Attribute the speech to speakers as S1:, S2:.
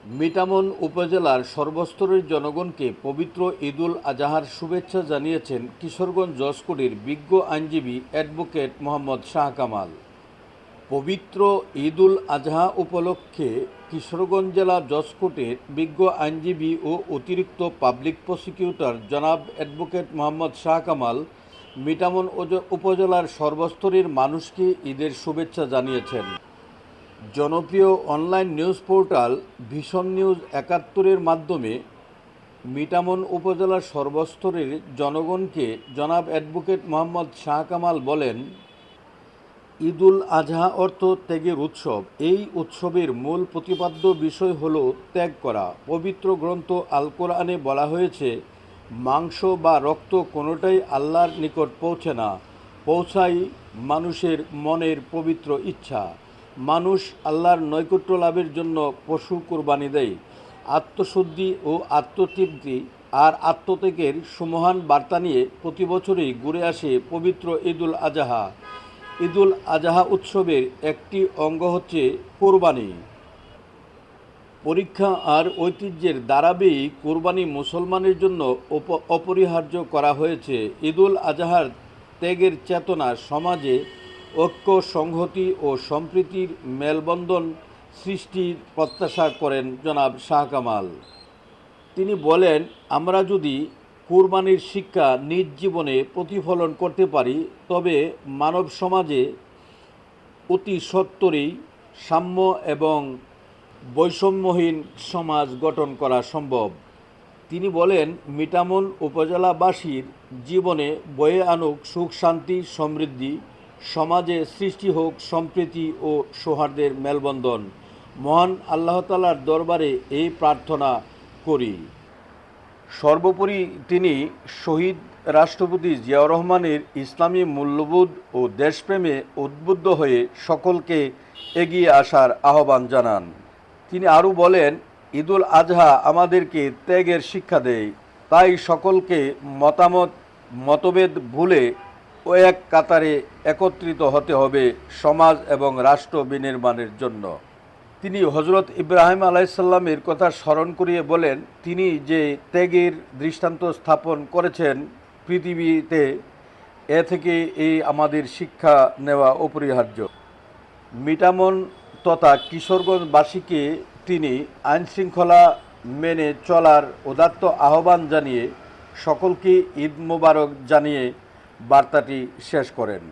S1: মিটামন উপজেলার সর্বস্তরের জনগণকে পবিত্র ঈদুল আজহার শুভেচ্ছা জানিয়েছেন কিশোরগঞ্জ যশকুড়ির বিজ্ঞ আইনজীবী অ্যাডভোকেট মোহাম্মদ শাহ কামাল। পবিত্র ঈদুল আজহা উপলক্ষে কিশোরগঞ্জ জেলা যশকুটির বিজ্ঞ আইনজীবী ও অতিরিক্ত পাবলিক প্রসিকিউটর জনাব অ্যাডভোকেট মোহাম্মদ শাহ কামাল মিটামন উপজেলার সর্বস্তরের মানুষকে ঈদের শুভেচ্ছা জানিয়েছেন। জনপ্রিয় online news portal vision news ৭১-এর মাধ্যমে মিটামন উপজেলার সর্বস্তরের জনগণকে জনাব অ্যাডভোকেট মোহাম্মদ শাহ কামাল বলেন, ঈদুল আজহা অর্থ ত্যাগের উৎসব। এই উৎসবের মূল প্রতিপাদ্য বিষয় হল ত্যাগ করা। পবিত্র গ্রন্থ আল কোরআনে বলা হয়েছে, মাংস বা রক্ত কোনোটাই আল্লাহর নিকট পৌঁছে না, পৌঁছায় মানুষের মনের পবিত্র ইচ্ছা। মানুষ আল্লাহর নৈকট্য লাভের জন্য পশু কুরবানি দেয়। আত্মশুদ্ধি ও আত্মতৃপ্তি আর আত্মত্যাগের সুমহান বার্তা নিয়ে প্রতি বছরই ঘুরে আসে পবিত্র ঈদুল আজহা। ঈদুল আজহা উৎসবের একটি অঙ্গ হচ্ছে কোরবানি। পরীক্ষা আর ঐতিহ্যের ধারাবাহিক কোরবানি মুসলমানের জন্য অপরিহার্য করা হয়েছে। ঈদুল আজহার ত্যাগের চেতনা সমাজে ঐক্য, সংহতি ও সম্প্রীতির মেলবন্ধন সৃষ্টির প্রত্যাশা করেন জনাব শাহ কামাল। তিনি বলেন, আমরা যদি কোরবানির শিক্ষা নিজ জীবনে প্রতিফলন করতে পারি, তবে মানব সমাজে অতি সত্বরেই সাম্য এবং বৈষম্যহীন সমাজ গঠন করা সম্ভব। তিনি বলেন, মিটামন উপজেলাবাসীর জীবনে বয়ে আনুক সুখ, শান্তি, সমৃদ্ধি, সমাজে সৃষ্টি হোক সম্প্রীতি ও সৌহার্দ্যের মেলবন্ধন। মহান আল্লাহ তাআলার দরবারে এই প্রার্থনা করি। সর্বোপরি তিনি শহীদ রাষ্ট্রপতি জিয়াউর রহমানের ইসলামী মূল্যবোধ ও দেশপ্রেমে উদ্বুদ্ধ হয়ে সকলকে এগিয়ে আসার আহ্বান জানান। তিনি আরও বলেন, ঈদুল আজহা আমাদেরকে ত্যাগের শিক্ষা দেয়, তাই সকলকে মতভেদ ভুলে ও এক কাতারে একত্রিত হতে হবে সমাজ এবং রাষ্ট্র বিনির্মাণের জন্য। তিনি হজরত ইব্রাহিম আলাইসাল্লামের কথা স্মরণ করিয়ে বলেন, তিনি যে ত্যাগের দৃষ্টান্ত স্থাপন করেছেন পৃথিবীতে, এ থেকে এই আমাদের শিক্ষা নেওয়া অপরিহার্য। মিটামন তথা কিশোরগঞ্জবাসীকে তিনি আইনশৃঙ্খলা মেনে চলার উদাত্ত আহ্বান জানিয়ে সকলকে ঈদ মোবারক জানিয়ে বার্তাটি শেষ করেন।